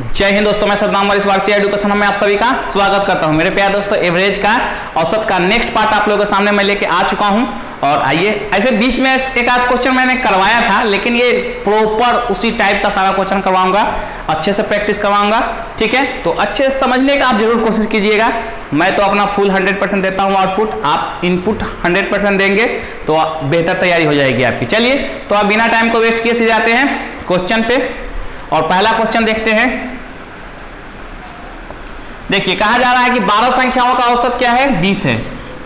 जय हिंद दोस्तों, मैं सदनाम वारिस वारसी एडुकेशन में आप सभी का स्वागत करता हूं। मेरे प्यारे दोस्तों, एवरेज का औसत का नेक्स्ट पार्ट आप लोगों के सामने मैं लेके आ चुका हूं। और आइए, ऐसे बीच में एक आध क्वेश्चन मैंने करवाया था, लेकिन ये प्रॉपर उसी टाइप का सारा क्वेश्चन करवाऊंगा, अच्छे से प्रैक्टिस करवाऊंगा। ठीक है, तो अच्छे से समझने का आप जरूर कोशिश कीजिएगा। मैं तो अपना फुल 100% देता हूँ आउटपुट, आप इनपुट 100% देंगे तो बेहतर तैयारी हो जाएगी आपकी। चलिए, तो आप बिना टाइम को वेस्ट किए सीधे जाते हैं क्वेश्चन पे और पहला क्वेश्चन देखते हैं। देखिए, कहा जा रहा है कि 12 संख्याओं का औसत क्या है? 20 है।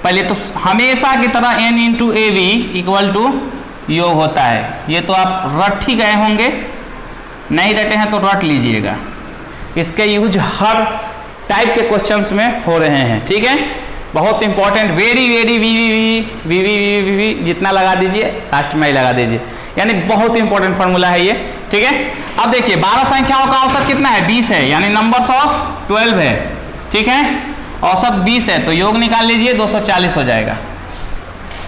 पहले तो हमेशा की तरह n into A B equal to योग होता है। ये तो आप रट ही गए होंगे, नहीं रटे हैं तो रट लीजिएगा। इसके यूज हर टाइप के क्वेश्चंस में हो रहे हैं। ठीक है, बहुत important, very very V V V V V V V जितना लगा दीजिए, लास्ट में ही लगा दीजिए, यानी बहुत इंपॉर्टेंट फॉर्मूला है ये। ठीक है, अब देखिए 12 संख्याओं का औसत कितना है? 20 है, यानी नंबर्स ऑफ 12 है। ठीक है, औसत 20 है तो योग निकाल लीजिए, 240 हो जाएगा।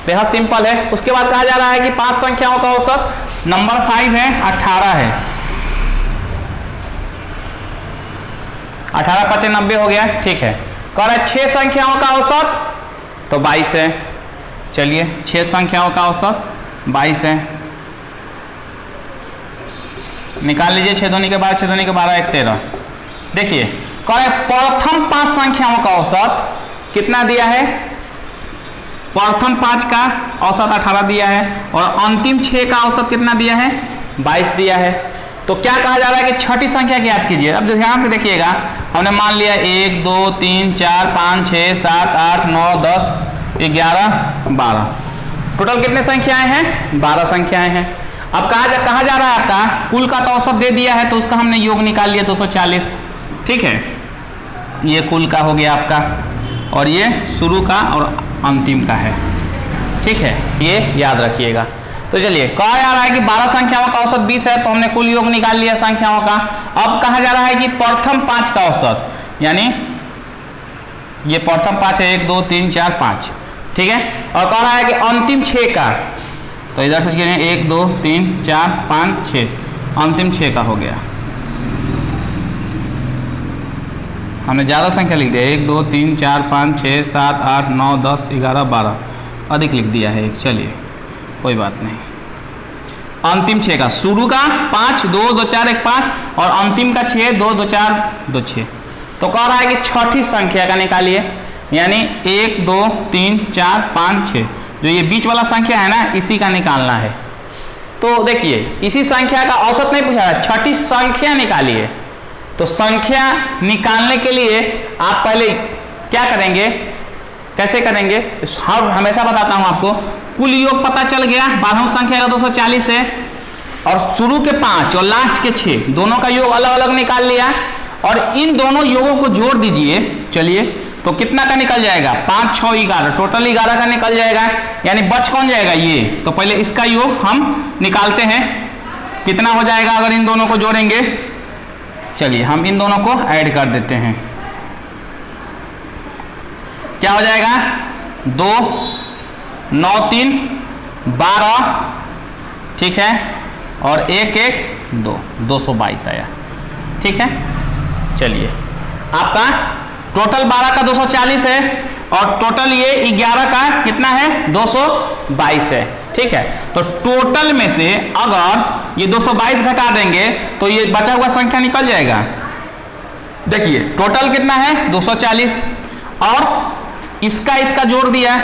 बेहद सिंपल है। उसके बाद कहा जा रहा है कि 5 संख्याओं का औसत नंबर 5 है, 18 है। 18 5 90 हो गया। ठीक है, कह रहा है 6 संख्याओं का औसत तो 22 है। चलिए, 6 संख्याओं का औसत 22 है, निकाल लीजिए। 6 दूनी के 12, 6 दूनी के 12, 1 13। देखिए, कह रहा है प्रथम 5 संख्याओं का औसत कितना दिया है? प्रथम 5 का औसत 18 दिया है और अंतिम 6 का औसत कितना दिया है? 22 दिया है। तो क्या कहा जा रहा है कि छठी संख्या की याद कीजिए। अब ध्यान से देखिएगा, हमने मान लिया 1 2 3 4 5 6 7 8 9 10 11 12, टोटल कितने संख्याएं हैं? 12 संख्याएं हैं। अब कहा जा रहा है आपका कुल का तो औसत दे दिया है, तो उसका हमने योग निकाल लिया 240। ठीक है, ये कुल का हो गया आपका और ये शुरू का और अंतिम का है। ठीक है, ये याद रखिएगा। तो चलिए, कहा जा रहा है कि 12 संख्याओं का औसत 20 है, तो हमने कुल योग निकाल लिया संख्याओं का। अब कहा जा रहा है कि प्रथम 5 का औसत, यानी ये प्रथम 5 है, 1 2 3 4 5। ठीक है, और कह रहा है कि अंतिम 6 का, तो इधर से 1 2 3 4 5 6, अंतिम 6 का हो गया। हमने ज़्यादा संख्या लिख दिया, 1 2 3 4 5 6 7 8 9 10 11 12, अधिक लिख दिया है। चलिए, कोई बात नहीं। अंतिम 6 का, शुरू का 5 2 2 4 1 5 और अंतिम का 6 2 2 4 2 6। तो कह रहा है कि छठी संख्या का निकालिए, यानी 1 2 3 4 5 6, जो ये बीच वाला संख्या है ना, इसी का निकालना है। तो देखिए, इसी संख्या का औसत नहीं पूछा है, छठी संख्या निकालिए। तो संख्या निकालने के लिए आप पहले क्या करेंगे, कैसे करेंगे, हमेशा बताता हूं आपको। कुल योग पता चल गया, 12वीं संख्या का 240 है और शुरू के 5 और लास्ट के 6, दोनों का योग अलग अलग निकाल लिया और इन दोनों योगों को जोड़ दीजिए। चलिए, तो कितना का निकल जाएगा? 5 6 11, टोटल 11 का निकल जाएगा। यानी बच कौन जाएगा? ये। तो पहले इसका योग हम निकालते हैं, कितना हो जाएगा अगर इन दोनों को जोड़ेंगे। चलिए, हम इन दोनों को ऐड कर देते हैं। क्या हो जाएगा? 2 9 3 12, ठीक है, और 1 1 2, 222 आया। ठीक है, चलिए, आपका टोटल 12 का 240 है और टोटल ये 11 का कितना है? 222 है। ठीक है, तो टोटल में से अगर ये 222 घटा देंगे तो ये बचा हुआ संख्या निकल जाएगा। देखिए, टोटल कितना है? 240 और इसका जोड़ दिया।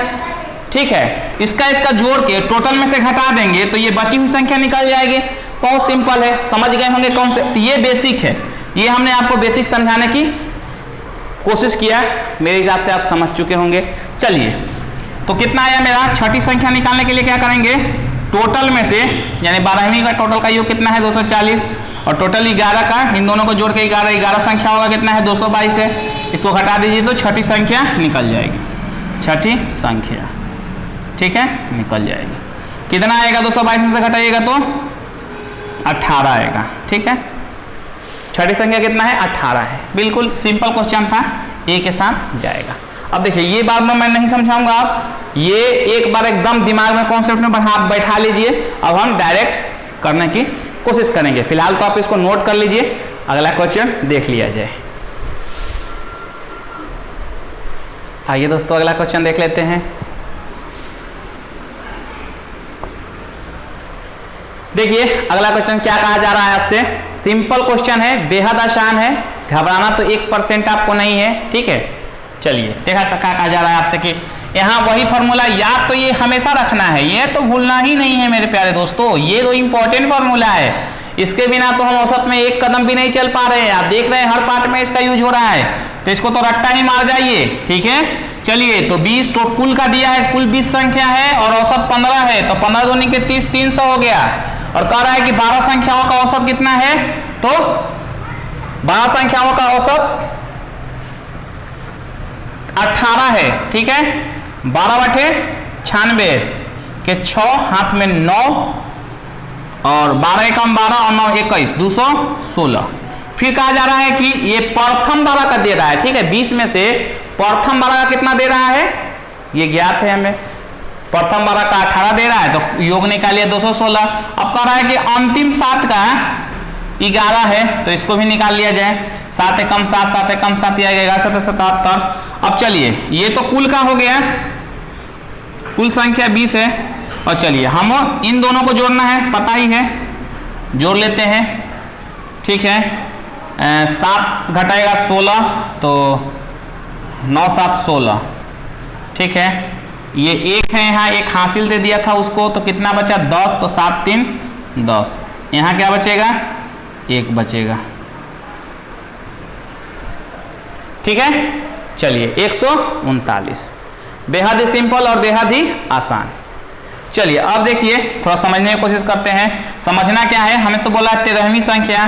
ठीक है, इसका जोड़ के टोटल में से घटा देंगे तो ये बची हुई संख्या निकल जाएगी। बहुत सिंपल है, समझ गए होंगे कॉन्सेप्ट। ये बेसिक है, ये हमने आपको बेसिक समझाने की कोशिश किया, मेरे हिसाब से आप समझ चुके होंगे। चलिए, तो कितना आया मेरा? छठी संख्या निकालने के लिए क्या करेंगे? टोटल में से, यानी 12वीं का टोटल का योग कितना है? 240 और टोटल 11 का, इन दोनों को जोड़ के 11 संख्या होगा कितना है? 222 है। इसको घटा दीजिए तो छठी संख्या निकल जाएगी। छठी संख्या, ठीक है, निकल जाएगी। कितना आएगा? 222 में से घटाइएगा तो 18 आएगा। ठीक है, छठी संख्या कितना है? 18 है। बिल्कुल सिंपल क्वेश्चन था, ए के साथ जाएगा। अब देखिए, ये बात में मैं नहीं समझाऊंगा, आप ये एक बार एकदम दिमाग में कॉन्सेप्ट में बैठा लीजिए। अब हम डायरेक्ट करने की कोशिश करेंगे। फिलहाल तो आप इसको नोट कर लीजिए अगला क्वेश्चन देख लिया जाए। आइए दोस्तों अगला क्वेश्चन देख लेते हैं। देखिए अगला क्वेश्चन क्या कहा जा रहा है आपसे, सिंपल क्वेश्चन है, बेहद आसान है, घबराना तो 1% आपको नहीं है, ठीक है। चलिए देखा क्या कहा जा रहा है आपसे कि यहाँ वही फॉर्मूला याद तो ये हमेशा रखना है, ये तो भूलना ही नहीं है मेरे प्यारे दोस्तों, ये तो इंपॉर्टेंट फॉर्मूला है, इसके बिना तो हम औसत में एक कदम भी नहीं चल पा रहे हैं। आप देख रहे हैं हर पार्ट में इसका यूज हो रहा है, तो इसको तो रट्टा ही मार जाइए, ठीक है। चलिए तो 20 तो कुल का दिया है, कुल 20 संख्या है और औसत 15 है, तो 15 दूनी के 30, 300 हो गया। और कह रहा है कि 12 संख्याओं का औसत कितना है, तो 12 संख्याओं का औसत 18 है, ठीक है। 12/96 के 6 हाथ में 9 और 12 एकम 12 और 9 21, 216। फिर कहा जा रहा है कि ये प्रथम 12 का दे रहा है, ठीक है। 20 में से प्रथम 12 का कितना दे रहा है, ये ज्ञात है हमें, प्रथम 12 का 18 दे रहा है, तो योग निकालिए 216। अब कह रहा है कि अंतिम 7 का 11 है, तो इसको भी निकाल लिया जाए, 7 एकम 7, 7 एकम 7 आएगा 11 77। अब चलिए ये तो कुल का हो गया, कुल संख्या 20 है, और चलिए हम इन दोनों को जोड़ना है, पता ही है, जोड़ लेते हैं, ठीक है। 7 घटाएगा 16, तो 9 7 16, ठीक है। ये 1 है, यहाँ 1 हासिल दे दिया था उसको, तो कितना बचा 10, तो 7 3 10, यहाँ क्या बचेगा 1 बचेगा, ठीक है। चलिए 139, बेहद ही सिंपल और बेहद ही आसान। चलिए अब देखिए थोड़ा समझने की कोशिश करते हैं। समझना क्या है, हमें से बोला 13वीं संख्या,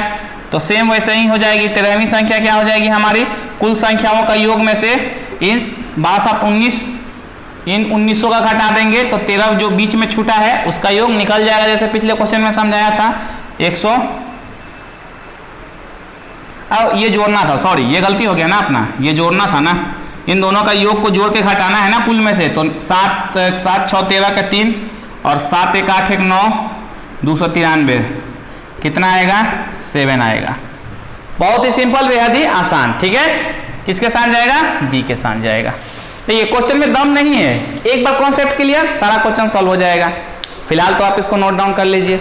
तो सेम वैसे ही हो जाएगी। 13वीं संख्या क्या हो जाएगी हमारी, कुल संख्याओं का योग में से इन 12 7 19, इन 1900 का घटा देंगे, तो 13 जो बीच में छूटा है उसका योग निकल जाएगा, जैसे पिछले क्वेश्चन में समझाया था 100। अब ये जोड़ना था, सॉरी ये गलती हो गया ना अपना, ये जोड़ना था ना, इन दोनों का योग को जोड़ के घटाना है ना कुल में से, तो 7 7 6 13 का 3 और 7 1 8 1 9 293, कितना आएगा 7 आएगा। बहुत ही सिंपल, बेहद ही आसान, ठीक है। किसके साथ जाएगा, बी के साथ जाएगा। तो ये क्वेश्चन में दम नहीं है, एक बार कॉन्सेप्ट क्लियर, सारा क्वेश्चन सॉल्व हो जाएगा। फिलहाल तो आप इसको नोट डाउन कर लीजिए।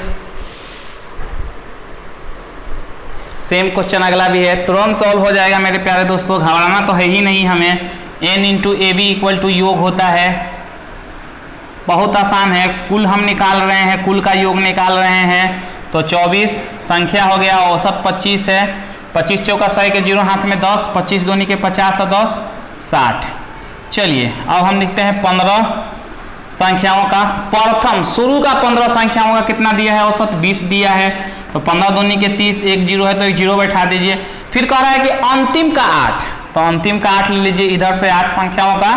सेम क्वेश्चन अगला भी है, तुरंत सॉल्व हो जाएगा मेरे प्यारे दोस्तों, घबराना तो है ही नहीं हमें। n into A B equal to योग होता है, बहुत आसान है। कुल हम निकाल रहे हैं, कुल का योग निकाल रहे हैं, तो 24 संख्या हो गया, औसत 25 है, 25 चौका 100 के 0 हाथ में 10, 25 दूनी के 50 और 10 60। चलिए अब हम लिखते हैं 15 संख्याओं का, प्रथम शुरू का 15 संख्याओं का कितना दिया है, औसत 20 दिया है, तो 15 दूनी के 30, 1 0 है तो 1 0 बैठा दीजिए। फिर कह रहा है कि अंतिम का 8, तो अंतिम का 8 ले लीजिए, इधर से 8 संख्याओं का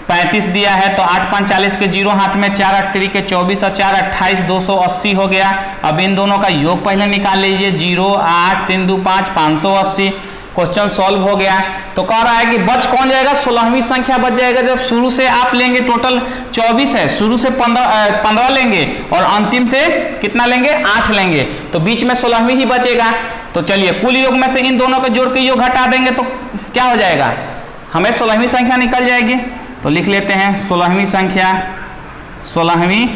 35 दिया है, तो 8 5 40 के 0 हाथ में 4 8 3 के 24 और 4 28 280 हो गया। अब इन दोनों का योग पहले निकाल लीजिए, 0 8 3 2 5 580। क्वेश्चन सॉल्व हो गया। तो कह रहा है कि बच कौन जाएगा, 16वीं संख्या बच जाएगा। जब शुरू से आप लेंगे, टोटल 24 है, शुरू से 15 लेंगे और अंतिम से कितना लेंगे, 8 लेंगे, तो बीच में 16वीं ही बचेगा। तो चलिए कुल योग में से इन दोनों का जोड़ के योग हटा देंगे तो क्या हो जाएगा, हमें 16वीं संख्या निकल जाएगी। तो लिख लेते हैं 16वीं संख्या, 16वीं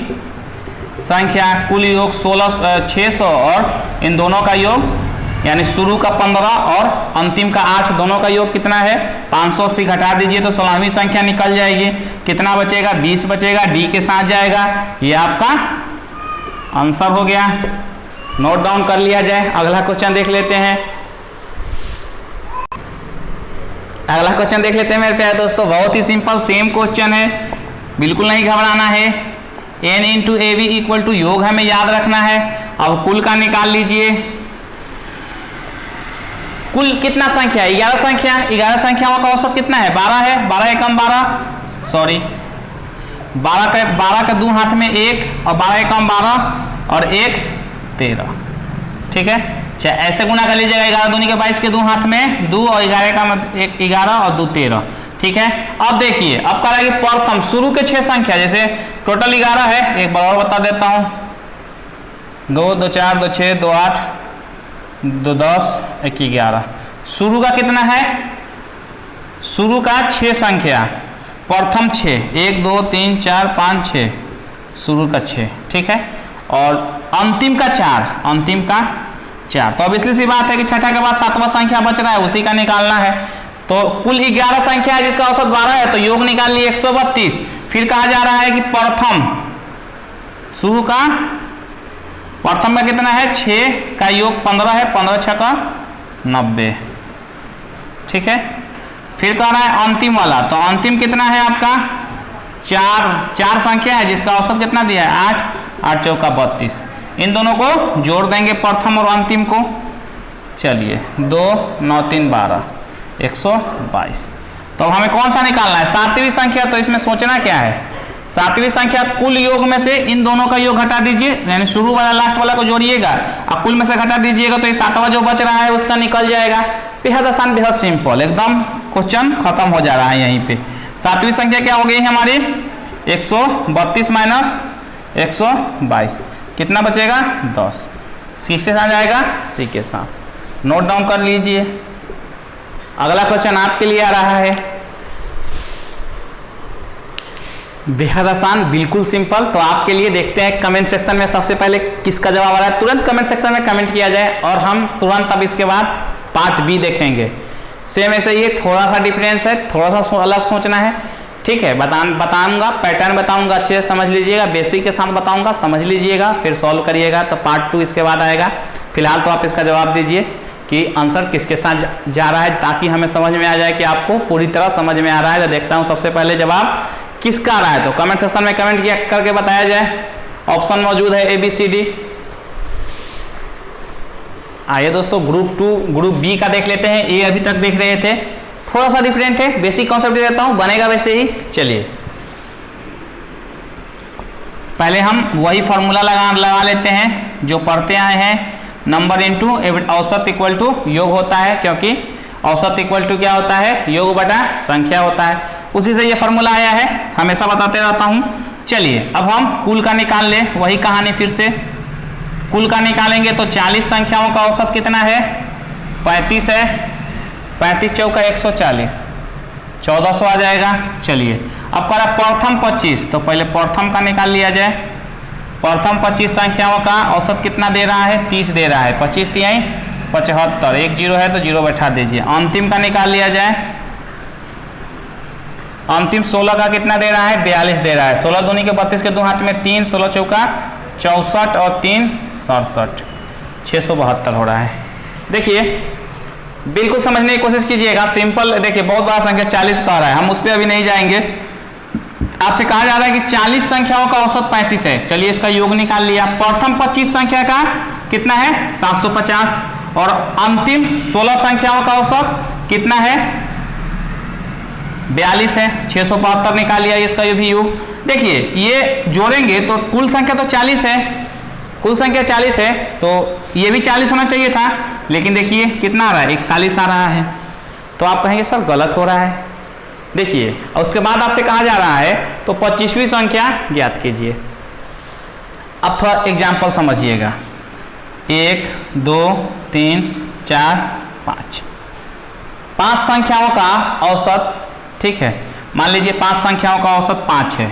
संख्या कुल योग 600 और इन दोनों का योग यानी शुरू का 15 और अंतिम का 8 दोनों का योग कितना है, 580 घटा दीजिए तो 16वीं संख्या निकल जाएगी। कितना बचेगा, 20 बचेगा, डी के साथ जाएगा। ये आपका आंसर हो गया, नोट डाउन कर लिया जाए। अगला क्वेश्चन देख लेते हैं। अगला क्वेश्चन देख लेते हैं मेरे प्यारे दोस्तों, बहुत ही सिंपल सेम क्वेश्चन है, बिल्कुल नहीं घबराना है। n into A B equal to योग हमें याद रखना है। अब कुल का निकाल लीजिए, कुल कितना संख्या है, 11 संख्या, 11 संख्याओं का औसत कितना है, 12 है, 12 एकम 12, सॉरी 12 का 2 हाथ में 1 और 12 एकम 12 और 1 13, ठीक है। चाहे ऐसे गुना कर लीजिएगा, 11 दूनी के 22 के 2 हाथ में 2 और 11 का 11 और 2 13, ठीक है। अब देखिए, अब कह रहा है कि प्रथम शुरू के 6 संख्या, जैसे टोटल 11 है, एक बार और बता देता हूँ, 2 2 4 2 6 2 8 2 10 1 11। शुरू का कितना है? शुरू का 6 संख्या, प्रथम 6 1 2 3 4 5 6, शुरू का 6, ठीक है। और अंतिम का 4, अंतिम का 4। तो अब इसलिए सी बात है कि छठा के बाद 7वां संख्या बच रहा है, उसी का निकालना है। तो कुल 11 संख्या है जिसका औसत 12 है, तो योग निकाल लिए 132। फिर कहा जा रहा है कि प्रथम, शुरू का प्रथम का कितना है? 6 का योग 15 है, 15 6 का 90, ठीक है। फिर कह रहा है अंतिम वाला, तो अंतिम कितना है आपका? 4 संख्या है जिसका औसत कितना दिया है? 8, 8 चौका 32। इन दोनों को जोड़ देंगे, प्रथम और अंतिम को। चलिए 2 9 3 12, 122। तो अब हमें कौन सा निकालना है? 7वीं संख्या। तो इसमें सोचना क्या है? 7वीं संख्या कुल योग में से इन दोनों का योग घटा दीजिए, यानी शुरू वाला लास्ट वाला को जोड़िएगा और कुल में से घटा दीजिएगा, तो ये 7वां जो बच रहा है उसका निकल जाएगा। बेहद आसान, बेहद सिंपल, एकदम क्वेश्चन खत्म हो जा रहा है यहीं पे। 7वीं संख्या क्या हो गई हमारी? 132 माइनस 122, कितना बचेगा? 10। सी के साथ जाएगा, सी के साथ नोट डाउन कर लीजिए। अगला क्वेश्चन आपके लिए आ रहा है, बेहद आसान, बिल्कुल सिंपल। तो आपके लिए देखते हैं कमेंट सेक्शन में सबसे पहले किसका जवाब आ रहा है। तुरंत कमेंट सेक्शन में कमेंट किया जाए और हम तुरंत अब इसके बाद पार्ट बी देखेंगे। सेम ऐसे ये थोड़ा सा डिफरेंस है, थोड़ा सा अलग सोचना है, ठीक है। बताऊंगा, पैटर्न बताऊंगा, अच्छे से समझ लीजिएगा, बेसिक के साथ बताऊंगा, समझ लीजिएगा, फिर सॉल्व करिएगा। तो पार्ट 2 इसके बाद आएगा। फिलहाल तो आप इसका जवाब दीजिए कि आंसर किसके साथ जा रहा है, ताकि हमें समझ में आ जाए कि आपको पूरी तरह समझ में आ रहा है। तो देखता हूँ सबसे पहले जवाब किसका आ रहा है। तो कमेंट सेक्शन में कमेंट किया करके बताया जाए। ऑप्शन मौजूद है ABCD। आइए दोस्तों ग्रुप 2 ग्रुप बी का देख लेते हैं। ए अभी तक देख रहे थे, थोड़ा सा डिफरेंट है, बेसिक कॉन्सेप्ट दे देता हूं, बनेगा वैसे ही। चलिए पहले हम वही फॉर्मूला लगा लेते हैं जो पढ़ते आए हैं। नंबर इनटू औसत इक्वल टू योग होता है, क्योंकि औसत इक्वल टू क्या होता है? योग बटा संख्या होता है। उसी से ये फॉर्मूला आया है, हमेशा बताते रहता हूं। चलिए अब हम कुल का निकाल लें, वही कहानी फिर से। कुल का निकालेंगे तो 40 संख्याओं का औसत कितना है? 35 है, 35 चौका 140, 1400 आ जाएगा। चलिए अब कह रहा प्रथम 25, तो पहले प्रथम का निकाल लिया जाए। प्रथम 25 संख्याओं का औसत कितना दे रहा है? 30 दे रहा है। 25 तिहाई 75, एक जीरो है तो जीरो बैठा दीजिए। अंतिम का निकाल लिया जाए। अंतिम 16 का कितना दे रहा है? 42 दे रहा है। 16 दूनी के 32 के 2 हाथ में 3, 16 चौका 64 और 3 67, 672 हो रहा है। देखिए बिल्कुल समझने की कोशिश कीजिएगा, सिंपल। देखिए बहुत बड़ा संख्या 40 कह रहा है, हम उस पर अभी नहीं जाएंगे। आपसे कहा जा रहा है कि 40 संख्याओं का औसत 35 है। चलिए इसका योग निकाल लिया। प्रथम 25 संख्या का कितना है? 750, और अंतिम 16 संख्याओं का औसत कितना है? 42 है। 672 निकाल लिया इसका भी योग। देखिए ये जोड़ेंगे तो कुल संख्या तो 40 है, कुल संख्या 40 है, तो ये भी 40 होना चाहिए था, लेकिन देखिए कितना आ रहा है? 41 आ रहा है। तो आप कहेंगे सर गलत हो रहा है। देखिए और उसके बाद आपसे कहा जा रहा है तो 25वीं संख्या ज्ञात कीजिए। अब थोड़ा एग्जाम्पल समझिएगा। 1 2 3 4 5, 5 संख्याओं का औसत, ठीक है। मान लीजिए 5 संख्याओं का औसत 5 है,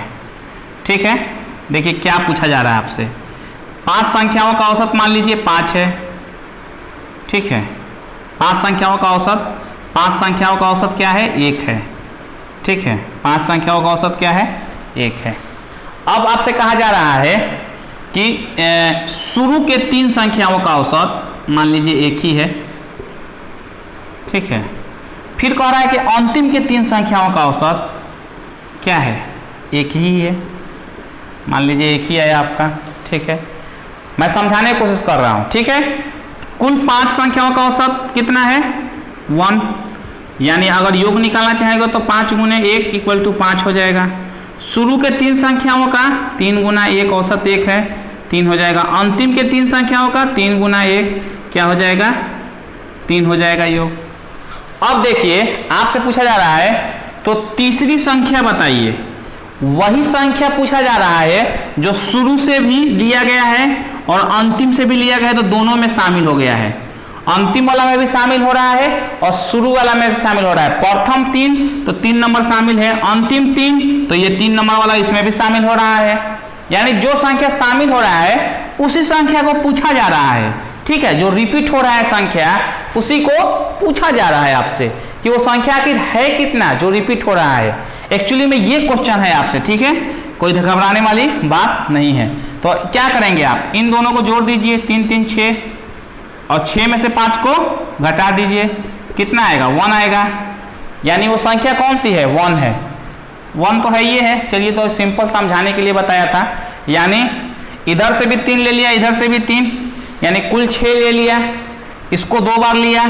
ठीक है। देखिए क्या पूछा जा रहा है आपसे। 5 संख्याओं का औसत मान लीजिए 5 है, ठीक है। 5 संख्याओं का औसत, 5 संख्याओं का औसत क्या है? 1 है, ठीक है। 5 संख्याओं का औसत क्या है? 1 है। अब आपसे कहा जा रहा है कि शुरू के 3 संख्याओं का औसत मान लीजिए 1 ही है, ठीक है। फिर कह रहा है कि अंतिम के 3 संख्याओं का औसत क्या है? 1 ही है। मान लीजिए 1 ही है आपका, ठीक है। मैं समझाने की कोशिश कर रहा हूं, ठीक है। कुल 5 संख्याओं का औसत कितना है? 1, यानी अगर योग निकालना चाहेंगे तो 5 गुने 1 इक्वल टू 5 हो जाएगा। शुरू के 3 संख्याओं का 3 गुना 1 औसत 1 है, 3 हो जाएगा। अंतिम के 3 संख्याओं का 3 गुना 1 क्या हो जाएगा? 3 हो जाएगा योग। अब देखिए आपसे पूछा जा रहा है तो तीसरी संख्या बताइए। वही संख्या पूछा जा रहा है जो शुरू से भी लिया गया है और अंतिम से भी लिया गया है, तो दोनों में शामिल हो गया है। अंतिम वाला में भी शामिल हो रहा है और शुरू वाला में भी शामिल हो रहा है। प्रथम 3 तो 3 नंबर शामिल है, अंतिम 3 तो ये 3 नंबर वाला इसमें भी शामिल हो रहा है। यानी जो संख्या शामिल हो रहा है उसी संख्या को पूछा जा रहा है, ठीक है। जो रिपीट हो रहा है संख्या उसी को पूछा जा रहा है आपसे कि वो संख्या आखिर है कितना जो रिपीट हो रहा है। एक्चुअली में ये क्वेश्चन है आपसे, ठीक है, कोई घबराने वाली बात नहीं है। तो क्या करेंगे आप, इन दोनों को जोड़ दीजिए, 3 3 6 और 6 में से 5 को घटा दीजिए, कितना आएगा, 1 आएगा। यानी वो संख्या कौन सी है, 1 है, 1 तो है ये है। चलिए तो सिंपल समझाने के लिए बताया था। यानी इधर से भी 3 ले लिया, इधर से भी 3, यानी कुल 6 ले लिया, इसको 2 बार लिया,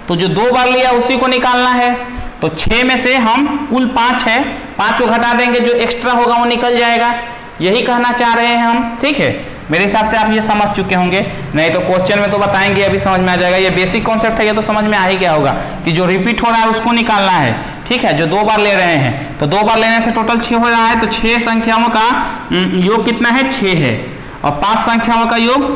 तो जो 2 बार लिया उसी को निकालना है। तो 6 में से हम कुल 5 है, 5 को घटा देंगे, जो एक्स्ट्रा होगा वो निकल जाएगा। यही कहना चाह रहे हैं हम, ठीक है। मेरे हिसाब से आप ये समझ चुके होंगे, नहीं तो क्वेश्चन में तो बताएंगे, अभी समझ में आ जाएगा। ये बेसिक कॉन्सेप्ट है, ये तो समझ में आ ही गया होगा कि जो रिपीट हो रहा है उसको निकालना है, ठीक है। जो 2 बार ले रहे हैं तो 2 बार लेने से टोटल 6 हो रहा है, तो 6 संख्याओं का योग कितना है, 6 है। और 5 संख्याओं का योग,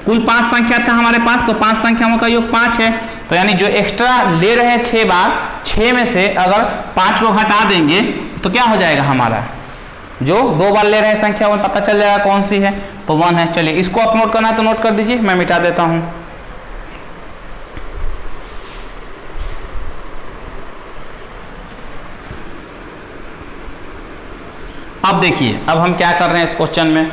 कुल 5 संख्या था हमारे पास, तो 5 संख्याओं का योग 5 है। तो यानी जो एक्स्ट्रा ले रहे हैं 6 बार, 6 में से अगर 5 को हटा देंगे तो क्या हो जाएगा हमारा, जो 2 बार ले रहे हैं संख्या वो पता चल जाएगा कौन सी है, तो 1 है। चलिए इसको आप नोट करना है तो नोट कर दीजिए, मैं मिटा देता हूं। अब देखिए, अब हम क्या कर रहे हैं इस क्वेश्चन में,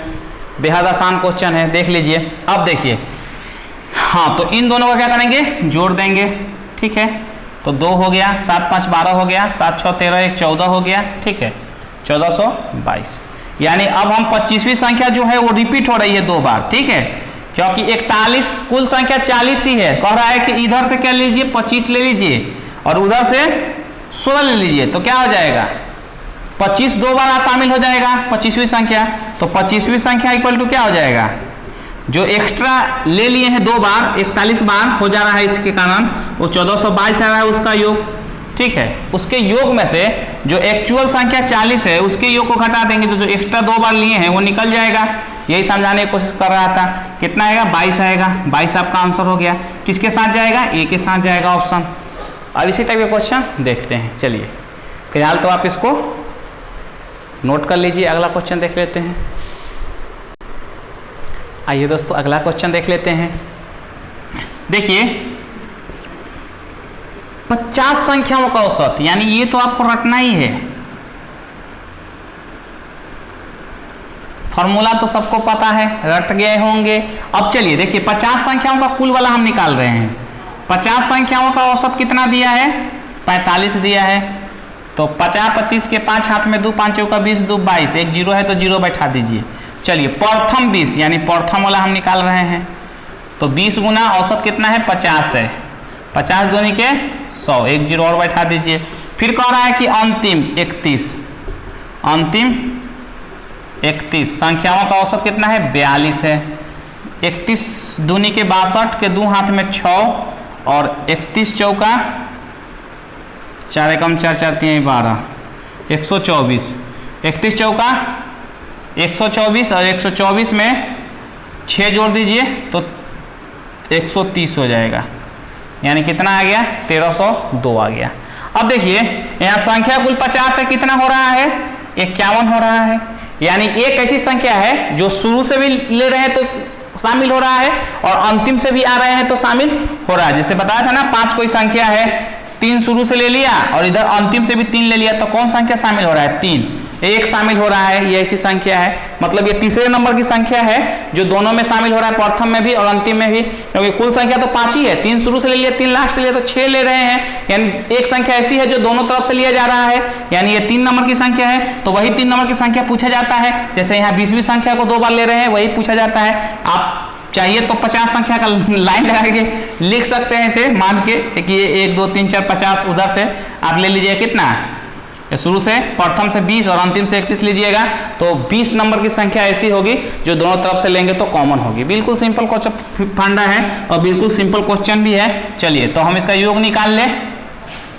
बेहद आसान क्वेश्चन है, देख लीजिए। अब देखिए, हाँ, तो इन दोनों का क्या करेंगे, जोड़ देंगे, ठीक है। तो 2 हो गया, 7 5 12 हो गया, 7 6 13 1 14 हो गया, ठीक है, 1422। यानी अब हम 25वीं संख्या जो है वो रिपीट हो रही है 2 बार, ठीक है, क्योंकि 41 कुल संख्या 40 ही है। कह रहा है कि इधर से क्या लीजिए, 25 ले लीजिए और उधर से 16 ले लीजिए, तो क्या हो जाएगा, 25 2 बार शामिल हो जाएगा 25वीं संख्या। तो 25वीं संख्या इक्वल टू क्या हो जाएगा, जो एक्स्ट्रा ले लिए हैं 2 बार, 41 बार हो जा रहा है, इसके कारण वो 1422 आ रहा है उसका योग, ठीक है। उसके योग में से जो एक्चुअल संख्या 40 है उसके योग को घटा देंगे, तो जो एक्स्ट्रा 2 बार लिए हैं वो निकल जाएगा। यही समझाने की कोशिश कर रहा था। कितना आएगा, 22 आएगा। 22 आपका आंसर हो गया। किसके साथ जाएगा, ए के साथ जाएगा ऑप्शन। अब इसी टाइप के क्वेश्चन देखते हैं। चलिए फिलहाल तो आप इसको नोट कर लीजिए, अगला क्वेश्चन देख लेते हैं। आइए दोस्तों अगला क्वेश्चन देख लेते हैं। देखिए 50 संख्याओं का औसत, यानी ये तो आपको रटना ही है, फॉर्मूला तो सबको पता है, रट गए होंगे। अब चलिए देखिए 50 संख्याओं का कुल वाला हम निकाल रहे हैं। 50 संख्याओं का औसत कितना दिया है, 45 दिया है। तो 50 25 के 5 हाथ में 2 5 चौका 20 2 22, एक 0 है तो 0 बैठा दीजिए। चलिए प्रथम 20 यानी प्रथम वाला हम निकाल रहे हैं। तो 20 गुना औसत कितना है, 50 है। 50 दूनी के 100, एक 0 और बैठा दीजिए। फिर कह रहा है कि अंतिम 31, अंतिम 31 संख्याओं का औसत कितना है, 42 है। 31 दूनी के 62 के 2 हाथ में 6 और 31 चौका 4 एकम 4 4 3 12, 124। 31 चौका 124 और 124 में 6 जोड़ दीजिए तो 130 हो जाएगा। यानी कितना आ गया, 1302 आ गया। अब देखिए यहाँ संख्या कुल 50 है, कितना हो रहा है, 51 हो रहा है। यानी एक ऐसी संख्या है जो शुरू से भी ले रहे हैं तो शामिल हो रहा है और अंतिम से भी आ रहे हैं तो शामिल हो रहा है। जैसे बताया था ना, 5 कोई संख्या है, 3 शुरू से ले लिया और इधर अंतिम से भी 3 ले लिया, तो कौन संख्या शामिल हो रहा है, 3 एक शामिल हो रहा है। ये ऐसी संख्या है, मतलब ये तीसरे नंबर की संख्या है जो दोनों में शामिल हो रहा है, प्रथम में भी और अंतिम में भी। क्योंकि कुल संख्या तो 5 ही है, 3 शुरू से ले लिया, 3 लास्ट से लिया, तो 6 ले रहे हैं। यानी एक संख्या ऐसी है जो दोनों तरफ से लिया जा रहा है, यानी ये 3 नंबर की संख्या है। तो वही 3 नंबर की संख्या पूछा जाता है। जैसे यहाँ 20वीं संख्या को 2 बार ले रहे हैं, वही पूछा जाता है। आप चाहिए तो 50 संख्या का लाइन लगा के लिख सकते हैं, इसे मान के कि ये 1 2 3 4 50 उधर से आप ले लीजिए, कितना शुरू से प्रथम से 20 और अंतिम से 31 लीजिएगा, तो 20 नंबर की संख्या ऐसी होगी जो दोनों तरफ से लेंगे तो कॉमन होगी। बिल्कुल सिंपल क्वेश्चन फंडा है और बिल्कुल सिंपल क्वेश्चन भी है। चलिए तो हम इसका योग निकाल ले,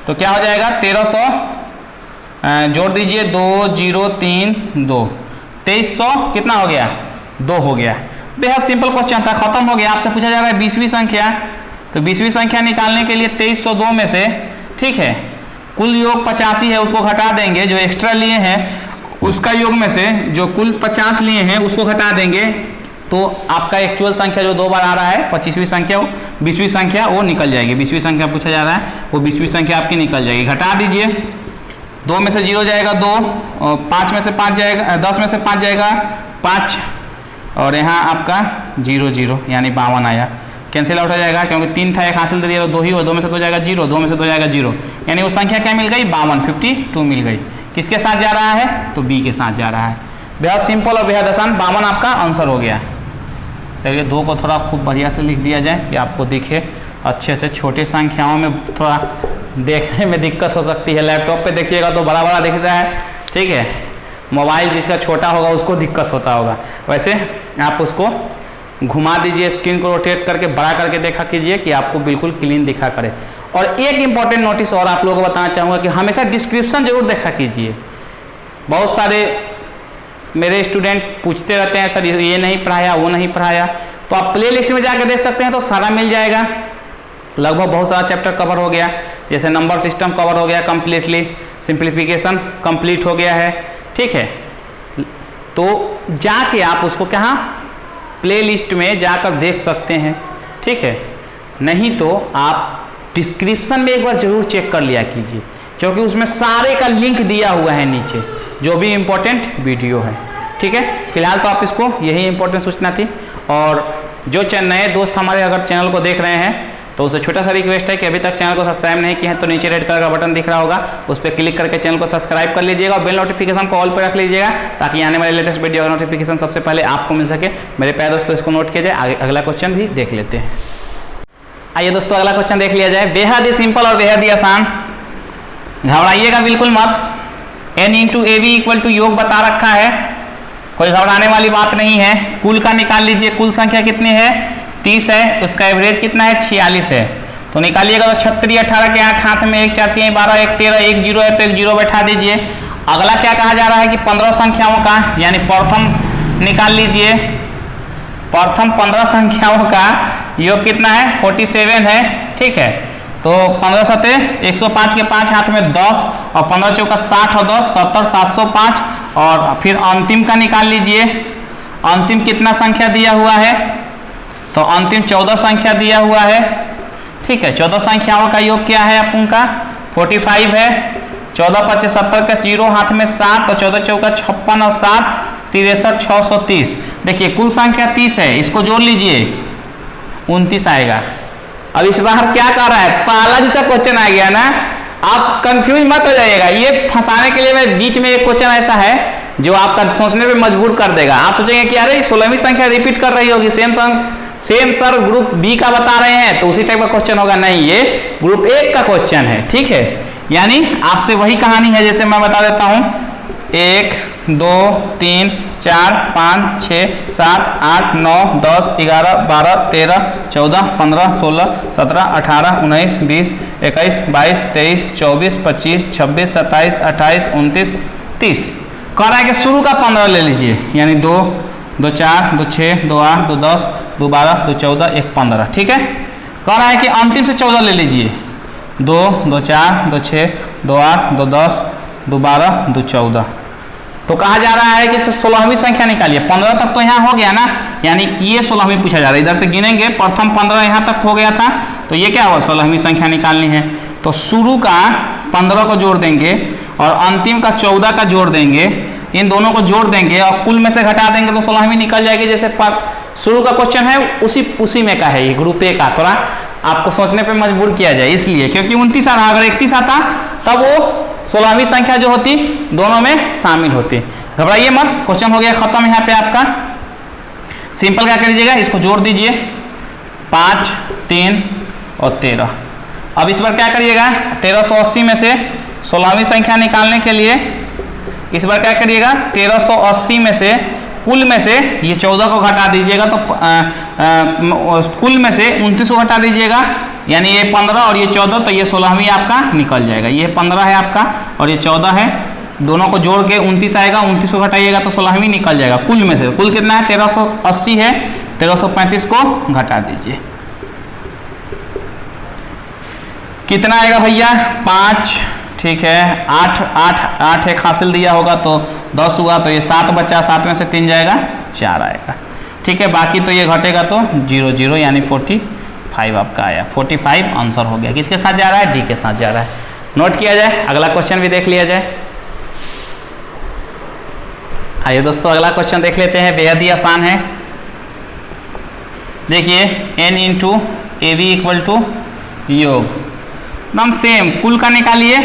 तो क्या हो जाएगा, 1300 जोड़ दीजिए 2 0 3 2, 2300 कितना हो गया, 2 हो गया। बेहद सिंपल क्वेश्चन था, खत्म हो गया। आपसे पूछा जा रहा है 20वीं संख्या, तो 20वीं संख्या निकालने के लिए 2302 में से, ठीक है, कुल योग 85 है, उसको घटा देंगे। जो एक्स्ट्रा लिए हैं उसका योग में से जो कुल 50 लिए हैं उसको घटा देंगे, तो आपका एक्चुअल संख्या जो 2 बार आ रहा है 25वीं संख्या, 20वीं संख्या वो निकल जाएगी। 20वीं संख्या पूछा जा रहा है, वो 20वीं संख्या आपकी निकल जाएगी। घटा दीजिए, 2 में से 0 जाएगा 2, और 5 में से 5 जाएगा, 10 में से 5 जाएगा 5, और यहाँ आपका 0 0 यानी 52 आया। कैंसिल आउट हो जाएगा क्योंकि 3 था, 1 हासिल दे दिया तो 2 ही हो, 2 में से 2 जाएगा 0, 2 में से 2 जाएगा 0, यानी वो संख्या क्या मिल गई 52, 52 मिल गई। किसके साथ जा रहा है, तो बी के साथ जा रहा है। बेहद सिंपल और बेहद आसान, 52 आपका आंसर हो गया। चलिए 2 को थोड़ा खूब बढ़िया से लिख दिया जाए कि आपको दिखे अच्छे से। छोटी संख्याओं में थोड़ा देखने में दिक्कत हो सकती है, लैपटॉप पे देखिएगा तो बड़ा बड़ा दिखता है, ठीक है, मोबाइल जिसका छोटा होगा उसको दिक्कत होता होगा। वैसे आप उसको घुमा दीजिए, स्क्रीन को रोटेट करके बड़ा करके देखा कीजिए कि आपको बिल्कुल क्लीन दिखा करे। और एक इंपॉर्टेंट नोटिस और आप लोगों को बताना चाहूँगा कि हमेशा डिस्क्रिप्शन जरूर देखा कीजिए। बहुत सारे मेरे स्टूडेंट पूछते रहते हैं, सर ये नहीं पढ़ाया, वो नहीं पढ़ाया, तो आप प्ले लिस्ट में जाकर देख सकते हैं, तो सारा मिल जाएगा। लगभग बहुत सारा चैप्टर कवर हो गया, जैसे नंबर सिस्टम कवर हो गया कंप्लीटली, सिंप्लीफिकेशन कंप्लीट हो गया है, ठीक है। तो जाके आप उसको कहाँ प्ले लिस्ट में जाकर देख सकते हैं, ठीक है। नहीं तो आप डिस्क्रिप्शन में एक बार जरूर चेक कर लिया कीजिए, क्योंकि उसमें सारे का लिंक दिया हुआ है नीचे, जो भी इम्पोर्टेंट वीडियो है, ठीक है। फिलहाल तो आप इसको, यही इम्पोर्टेंट सूचना थी। और जो नए दोस्त हमारे अगर चैनल को देख रहे हैं तो उसे छोटा सा रिक्वेस्ट है कि अभी तक चैनल को सब्सक्राइब नहीं किए हैं तो नीचे रेड कलर का बटन दिख रहा होगा, उस पर क्लिक करके चैनल को सब्सक्राइब कर लीजिएगा और बेल नोटिफिकेशन को ऑल पर रख लीजिएगा, ताकि आने वाले लेटेस्ट वीडियो का नोटिफिकेशन सबसे पहले आपको मिल सके। मेरे प्यारे दोस्तों, इसको नोट कीजिए। आगे अगला क्वेश्चन भी देख लेते हैं। आइए दोस्तों, अगला क्वेश्चन देख लिया जाए। बेहद ही सिंपल और बेहद ही आसान, घबराइएगा बिल्कुल मत। n into A B equal to योग बता रखा है, कोई घबराने वाली बात नहीं है। कुल का निकाल लीजिए, कुल संख्या कितनी है 30 है, उसका एवरेज कितना है 46 है, तो निकालिएगा तो 36 18 के 8 हाथ में 1 4 3 12 1 13 1 0 है, तो 1 0 बैठा दीजिए। अगला क्या कहा जा रहा है कि 15 संख्याओं का, यानी प्रथम निकाल लीजिए। प्रथम 15 संख्याओं का योग कितना है 47 है, ठीक है। तो 15 सते 105 के 5 हाथ में 10, और 15 चौका 60 और 10 70 705, और फिर अंतिम का निकाल लीजिए। अंतिम कितना संख्या दिया हुआ है, तो अंतिम 14 संख्या दिया हुआ है, ठीक है। 14 संख्याओं का योग क्या है आपका 45 है। 14 5 70 का 0 हाथ में 7, और 14 चौका 56 और 7 63 630। देखिए कुल संख्या 30 है, इसको जोड़ लीजिए 29 आएगा। अब इस बार क्या कर रहा है, पहला जैसा क्वेश्चन आ गया ना, आप कंफ्यूज मत हो जाइएगा। ये फंसाने के लिए मैं बीच में एक क्वेश्चन ऐसा है जो आपका सोचने पे मजबूर कर देगा। आप सोचेंगे कि अरे 16वीं संख्या रिपीट कर रही होगी, सेम सर ग्रुप बी का बता रहे हैं, तो उसी टाइप का क्वेश्चन होगा। नहीं, ये ग्रुप ए का क्वेश्चन है, ठीक है। यानी आपसे वही कहानी है, जैसे मैं बता देता हूं 1 2 3 4 5 6 7 8 9 10 11 12 13 14 15 16 17 18 19 20 21 22 23 24 25 26 27 28 29 30। कह रहा है कि शुरू का 15 ले लीजिए, यानी 2 2 4 2 6 2 8 2 10 2 12 2 14 1 15, ठीक है। कह रहा है कि अंतिम से 14 ले लीजिए, 2 2 4 2 6 2 8 2 10 2 12 2 14। तो कहा जा रहा है कि 16वीं संख्या निकालिए। 15 तक तो यहाँ हो गया ना, यानी ये 16वीं पूछा जा रहा है। इधर से गिनेंगे, प्रथम 15 यहाँ तक हो गया था, तो ये क्या हुआ 16वीं संख्या निकालनी है। तो शुरू का 15 को जोड़ देंगे और अंतिम का 14 का जोड़ देंगे, इन दोनों को जोड़ देंगे और कुल में से घटा देंगे तो 16वीं निकल जाएगी। जैसे शुरू का क्वेश्चन है उसी में का है, ये ग्रुप ए का। थोड़ा आपको सोचने पे मजबूर किया जाए इसलिए, क्योंकि 29 आ रहा, अगर 31 आता तब वो 16वीं संख्या जो होती दोनों में शामिल होती। घबराइए मत, क्वेश्चन हो गया खत्म यहाँ पे आपका। सिंपल क्या कर लीजिएगा, इसको जोड़ दीजिए 5 3 और 13। अब इस बार क्या करिएगा 1380 में से 16वीं संख्या निकालने के लिए इस बार क्या करिएगा 1380 में से कुल में से ये 14 को घटा दीजिएगा, तो कुल में से 29 को घटा दीजिएगा, यानी ये 15 और ये 14, तो ये 16वीं आपका निकल जाएगा। ये 15 है आपका और ये 14 है, दोनों को जोड़ के 29 आएगा, 29 को घटाइएगा तो 16वीं निकल जाएगा। कुल में से कुल कितना है 1380 है, 1335 को घटा दीजिए। कितना आएगा भैया 5, ठीक है 8 8 8 एक हासिल दिया होगा तो 10 हुआ, तो ये 7 बचा, 7 में से 3 जाएगा 4 आएगा, ठीक है। बाकी तो ये घटेगा तो 0 0 यानी 45 आपका आया। 45 आंसर हो गया। किसके साथ जा रहा है? डी के साथ जा रहा है। नोट किया जाए, अगला क्वेश्चन भी देख लिया जाए। आइए दोस्तों अगला क्वेश्चन देख लेते हैं, बेहद ही आसान है। देखिए n into A B equal to योग, एकदम सेम कुल का निकालिए।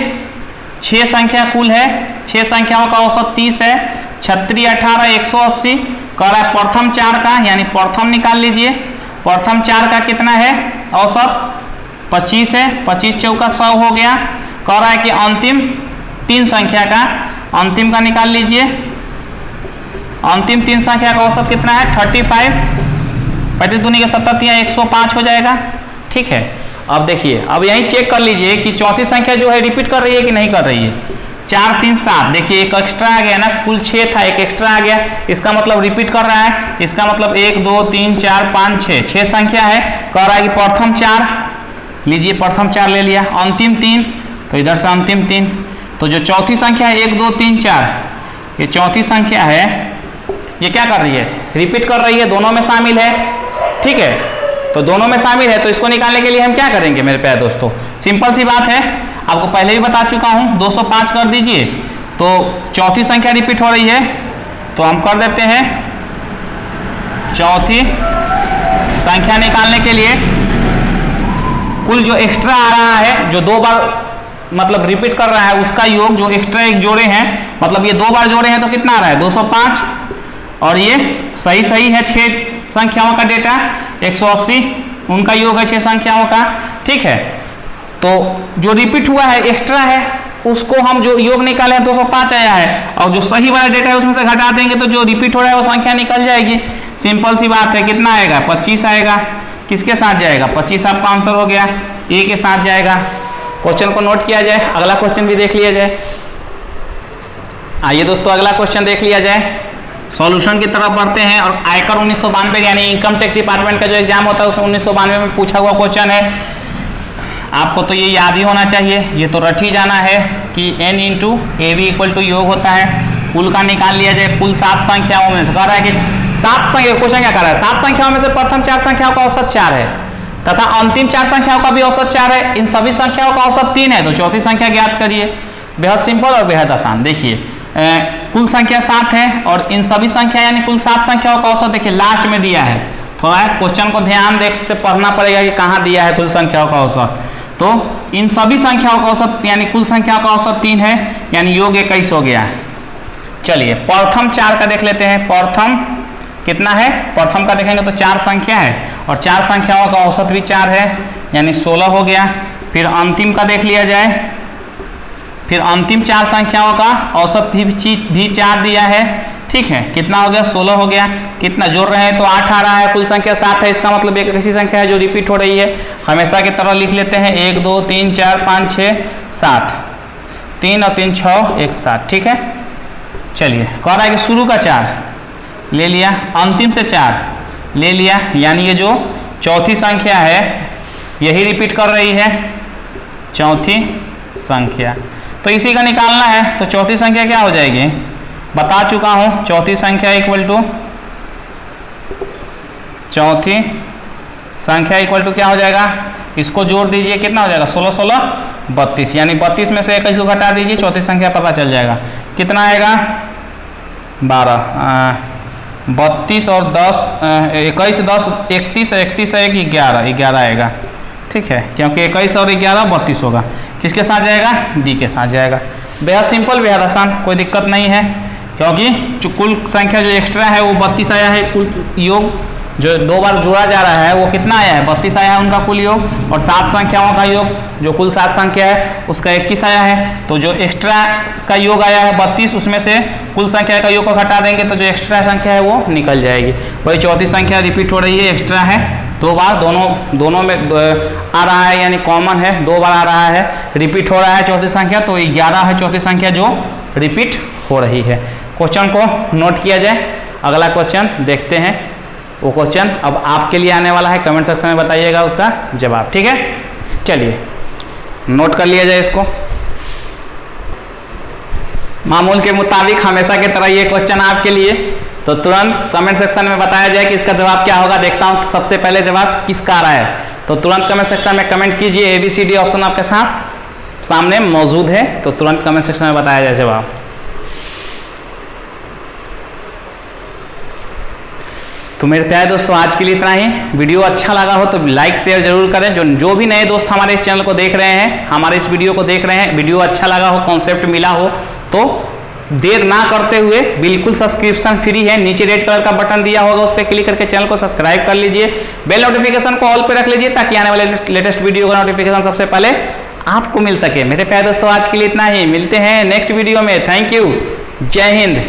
6 संख्या कुल है, 6 संख्याओं का औसत 30 है, 36 18 180 कह रहा है प्रथम 4 का, यानी प्रथम निकाल लीजिए। प्रथम 4 का कितना है औसत? 25 है, 25 चौका 100 हो गया। कह रहा है कि अंतिम 3 संख्या का, अंतिम का निकाल लीजिए। अंतिम 3 संख्या का औसत कितना है? 35, 35 दूनी के 70 या 105 हो जाएगा, ठीक है। अब देखिए, अब यही चेक कर लीजिए कि चौथी संख्या जो है रिपीट कर रही है कि नहीं कर रही है। 4 3 7, देखिए एक एक्स्ट्रा आ गया ना, कुल 6 था, एक एक्स्ट्रा आ गया, इसका मतलब रिपीट कर रहा है। इसका मतलब 1 2 3 4 5 6 संख्या है। कह रहा है कि प्रथम 4 लीजिए, प्रथम 4 ले लिया, अंतिम 3 तो इधर से अंतिम 3, तो जो चौथी संख्या है 1 2 3 4, ये चौथी संख्या है, ये क्या कर रही है? रिपीट कर रही है, दोनों में शामिल है, ठीक है। तो दोनों में शामिल है, तो इसको निकालने के लिए हम क्या करेंगे मेरे प्यारे दोस्तों? सिंपल सी बात है, आपको पहले भी बता चुका हूं, 205 कर दीजिए। तो चौथी संख्या रिपीट हो रही है, तो हम कर देते हैं चौथी संख्या निकालने के लिए कुल जो एक्स्ट्रा आ रहा है, जो 2 बार मतलब रिपीट कर रहा है, उसका योग जो एक्स्ट्रा एक जोड़े हैं, मतलब ये 2 बार जोड़े हैं तो कितना आ रहा है? 205, और ये सही सही है 6 संख्याओं का डेटा 180, उनका योग है 6 संख्याओं का, ठीक है। तो जो रिपीट हुआ है एक्स्ट्रा है, उसको हम जो योग निकाले हैं 205 आया है, और जो सही वाला डेटा है उसमें से घटा देंगे तो जो रिपीट हो रहा है वो संख्या निकल जाएगी। सिंपल सी बात है। कितना आएगा? 25 आएगा। किसके साथ जाएगा? 25 आपका आंसर हो गया, ए के साथ जाएगा। क्वेश्चन को नोट किया जाए, अगला क्वेश्चन भी देख लिया जाए। आइए दोस्तों अगला क्वेश्चन देख लिया जाए, सॉल्यूशन की तरफ बढ़ते हैं। और आयकर 1992 यानी इनकम टैक्स डिपार्टमेंट का जो एग्जाम होता है उसमें 1992 में पूछा हुआ क्वेश्चन है। आपको तो ये याद ही होना चाहिए, ये तो रट ही जाना है कि n into A B equal to योग होता है। कुल का निकाल लिया जाए, कुल 7 संख्याओं में से कह रहा है कि 7 संख्या, क्वेश्चन क्या कर रहा है? 7 संख्याओं में से प्रथम 4 संख्याओं का औसत 4 है तथा अंतिम 4 संख्याओं का भी औसत 4 है। इन सभी संख्याओं का औसत 3 है, तो चौथी संख्या ज्ञात करिए। बेहद सिंपल और बेहद आसान। देखिए कुल संख्या 7 है और इन सभी संख्या यानी कुल 7 संख्याओं का औसत देखिए लास्ट में दिया है। थोड़ा क्वेश्चन को ध्यान से पढ़ना पड़ेगा कि कहाँ दिया है कुल संख्याओं का औसत। तो इन सभी संख्याओं का औसत यानी कुल संख्याओं का औसत 3 है, यानी योग 21 हो गया। चलिए प्रथम 4 का देख लेते हैं। प्रथम कितना है? प्रथम का देखेंगे तो 4 संख्या है और 4 संख्याओं का औसत भी 4 है, यानी 16 हो गया। फिर अंतिम का देख लिया जाए, फिर अंतिम 4 संख्याओं का औसत भी 4 दिया है, ठीक है। कितना हो गया? 16 हो गया। कितना जोड़ रहे हैं तो 8 आ रहा है, कुल संख्या 7 है, इसका मतलब एक ऐसी संख्या है जो रिपीट हो रही है। हमेशा की तरह लिख लेते हैं 1 2 3 4 5 6 7, 3 और 3 6 1 7, ठीक है। चलिए कह रहा है कि शुरू का 4 ले लिया, अंतिम से 4 ले लिया, यानी ये जो चौथी संख्या है यही रिपीट कर रही है, चौथी संख्या। तो इसी का निकालना है, तो चौथी संख्या क्या हो जाएगी? बता चुका हूं, चौथी संख्या इक्वल टू क्या हो जाएगा? इसको जोड़ दीजिए, कितना हो जाएगा? 16 16 32, यानी 32 में से 21 को घटा दीजिए, चौथी संख्या पता चल जाएगा। कितना आएगा? 12, 32 और 10 21 10 31 31 1 11 11 आएगा, ठीक है, क्योंकि 21 और 11 32 होगा। किसके साथ जाएगा? डी के साथ जाएगा। बेहद सिंपल, बेहद आसान, कोई दिक्कत नहीं है, क्योंकि जो कुल संख्या जो एक्स्ट्रा है वो 32 आया है। कुल योग जो 2 बार जोड़ा जा रहा है वो कितना आया है? 32 आया है उनका कुल योग, और 7 संख्याओं का योग जो कुल 7 संख्या है उसका 21 आया है। तो जो एक्स्ट्रा का योग आया है 32, उसमें से कुल संख्या का योग को घटा देंगे तो जो एक्स्ट्रा संख्या है वो निकल जाएगी। वही चौथी संख्या रिपीट हो रही है, एक्स्ट्रा है, 2 बार दोनों में आ रहा है, यानी कॉमन है, 2 बार आ रहा है, रिपीट हो रहा है चौथी संख्या, तो 11 है चौथी संख्या जो रिपीट हो रही है। क्वेश्चन को नोट किया जाए, अगला क्वेश्चन देखते हैं। वो क्वेश्चन अब आपके लिए आने वाला है, कमेंट सेक्शन में बताइएगा उसका जवाब, ठीक है। चलिए नोट कर लिया जाए इसको। मामूल के मुताबिक हमेशा की तरह ये क्वेश्चन आपके लिए, तो तुरंत कमेंट सेक्शन में बताया जाए कि इसका जवाब क्या होगा। देखता हूँ सबसे पहले जवाब किसका आ रहा है, तो तुरंत कमेंट सेक्शन में कमेंट कीजिए। ABCD ऑप्शन आपके सामने मौजूद है, तो तुरंत कमेंट सेक्शन में बताया जाए जवाब। तो मेरे प्यारे दोस्तों आज के लिए इतना ही। वीडियो अच्छा लगा हो तो लाइक शेयर जरूर करें। जो भी नए दोस्त हमारे इस चैनल को देख रहे हैं, हमारे इस वीडियो को देख रहे हैं, वीडियो अच्छा लगा हो, कॉन्सेप्ट मिला हो, तो देर ना करते हुए बिल्कुल सब्सक्रिप्शन फ्री है, नीचे रेड कलर का बटन दिया होगा, उस पर क्लिक करके चैनल को सब्सक्राइब कर लीजिए। बेल नोटिफिकेशन को ऑल पे रख लीजिए ताकि आने वाले लेटेस्ट वीडियो का नोटिफिकेशन सबसे पहले आपको मिल सके। मेरे प्यारे दोस्तों आज के लिए इतना ही, मिलते हैं नेक्स्ट वीडियो में। थैंक यू, जय हिंद।